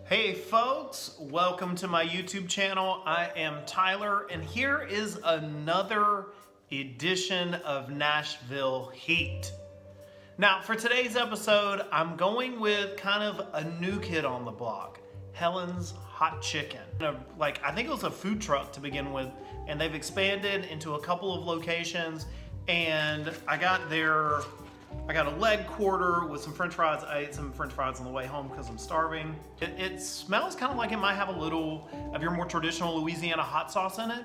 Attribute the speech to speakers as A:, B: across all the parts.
A: Hey folks, welcome to my YouTube channel. I am Tyler, and here is another edition of Nashville Heat. Now, for today's episode, I'm going with kind of a new kid on the block, Helen's Hot Chicken. I think it was a food truck to begin with, and they've expanded into a couple of locations, and I got a leg quarter with some french fries. I ate some french fries on the way home because I'm starving. It smells kind of like it might have a little of your more traditional Louisiana hot sauce in it.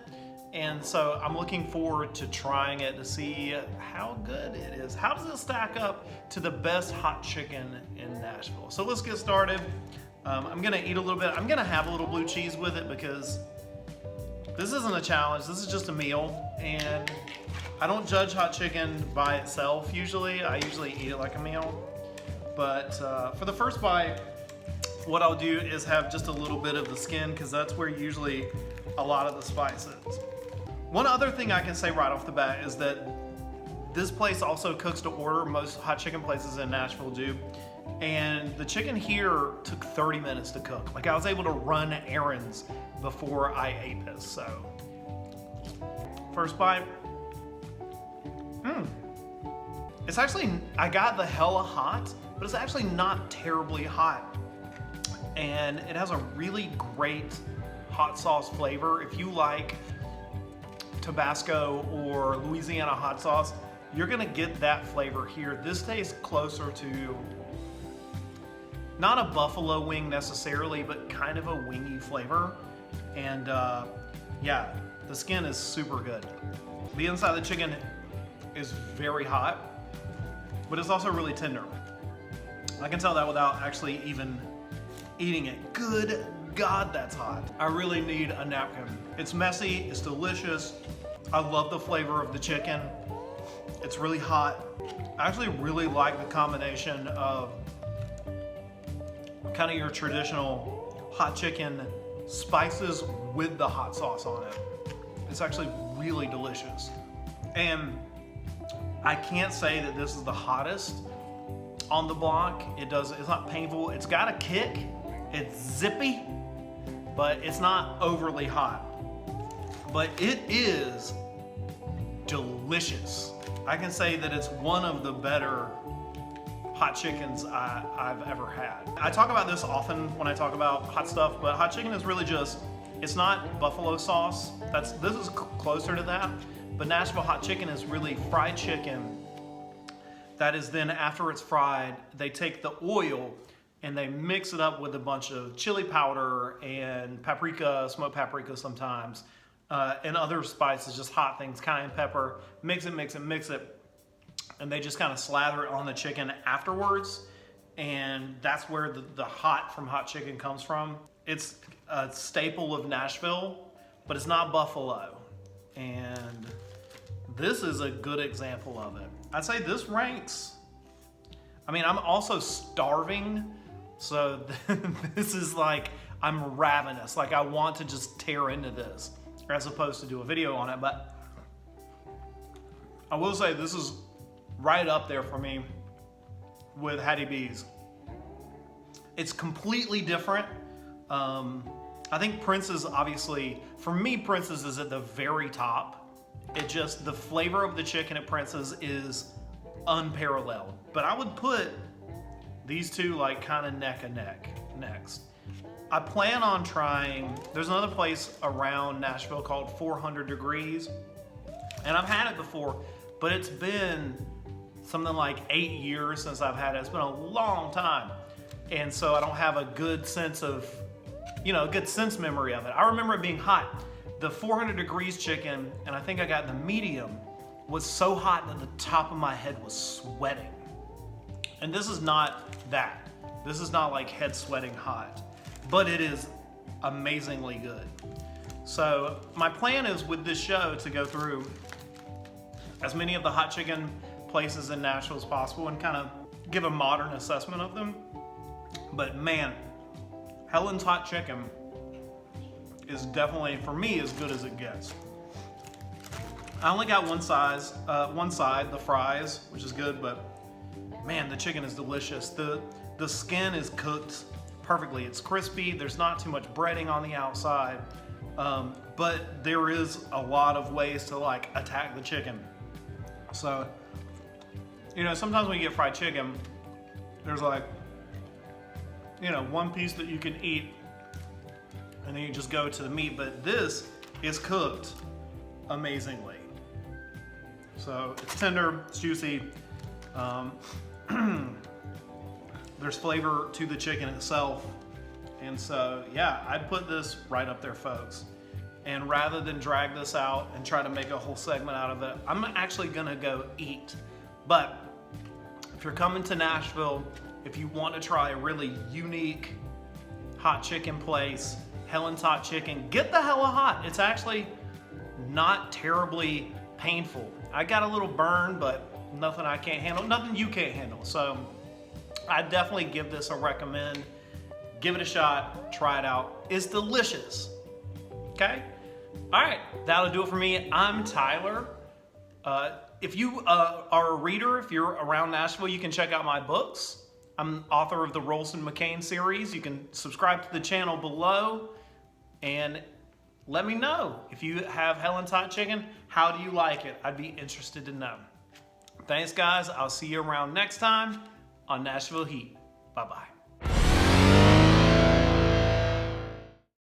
A: And so I'm looking forward to trying it to see how good it is. How does it stack up to the best hot chicken in Nashville? So let's get started. I'm gonna eat a little bit. I'm gonna have a little blue cheese with it because this isn't a challenge. This is just a meal. And I don't judge hot chicken by itself usually. I usually eat it like a meal. But for the first bite, what I'll do is have just a little bit of the skin because that's where usually a lot of the spice is. One other thing I can say right off the bat is that this place also cooks to order. Most hot chicken places in Nashville do. And the chicken here took 30 minutes to cook. Like I was able to run errands before I ate this, so. First bite. It's actually, I got the hella hot, but it's actually not terribly hot. And it has a really great hot sauce flavor. If you like Tabasco or Louisiana hot sauce, you're gonna get that flavor here. This tastes closer to, not a buffalo wing necessarily, but kind of a wingy flavor. And yeah, the skin is super good. The inside of the chicken is very hot, but it's also really tender. I can tell that without actually even eating it. Good God, that's hot. I really need a napkin. It's messy, it's delicious. I love the flavor of the chicken. It's really hot. I actually really like the combination of kind of your traditional hot chicken spices with the hot sauce on it. It's actually really delicious. And I can't say that this is the hottest on the block. It's not painful. It's got a kick. It's zippy, but it's not overly hot. But it is delicious. I can say that it's one of the better hot chickens I've ever had. I talk about this often when I talk about hot stuff, but hot chicken is really just, it's not buffalo sauce. This is closer to that. But Nashville hot chicken is really fried chicken that is then, after it's fried, they take the oil and they mix it up with a bunch of chili powder and paprika, smoked paprika sometimes, and other spices, just hot things, cayenne pepper, mix it, and they just kind of slather it on the chicken afterwards. And that's where the hot from hot chicken comes from. It's a staple of Nashville, but it's not buffalo. And this is a good example of it. I'd say this ranks, I mean, I'm also starving, so this is like, I'm ravenous. Like I want to just tear into this as opposed to do a video on it. But I will say this is right up there for me with Hattie B's. It's completely different. I think Prince's, obviously, for me, Prince's is at the very top. The flavor of the chicken at Prince's is unparalleled. But I would put these two like kind of neck and neck next. I plan on trying, there's another place around Nashville called 400 Degrees. And I've had it before, but it's been something like 8 years since I've had it. It's been a long time. And so I don't have a good sense of, a good sense memory of it. I remember it being hot. The 400 Degrees chicken, and I think I got the medium, was so hot that the top of my head was sweating. And this is not that. This is not like head sweating hot, but it is amazingly good. So my plan is with this show to go through as many of the hot chicken places in Nashville as possible and kind of give a modern assessment of them. But man, Helen's hot chicken is definitely, for me, as good as it gets. I only got one side, the fries, which is good, but man, the chicken is delicious. The skin is cooked perfectly. It's crispy, there's not too much breading on the outside, but there is a lot of ways to like attack the chicken. So, you know, sometimes when you get fried chicken, there's like, you know, one piece that you can eat and then you just go to the meat, but this is cooked amazingly. So it's tender, it's juicy. There's flavor to the chicken itself. And so, yeah, I'd put this right up there, folks. And rather than drag this out and try to make a whole segment out of it, I'm actually gonna go eat. But if you're coming to Nashville, if you want to try a really unique hot chicken place, Helen's Hot Chicken, get the hella hot. It's actually not terribly painful. I got a little burn, but nothing I can't handle, nothing you can't handle. So I definitely give this a recommend. Give it a shot, try it out. It's delicious, okay? All right, that'll do it for me. I'm Tyler. If you are a reader, if you're around Nashville, you can check out my books. I'm author of the Rolston McCain series. You can subscribe to the channel below and let me know if you have Helen's Hot Chicken. How do you like it? I'd be interested to know. Thanks, guys. I'll see you around next time on Nashville Heat. Bye-bye.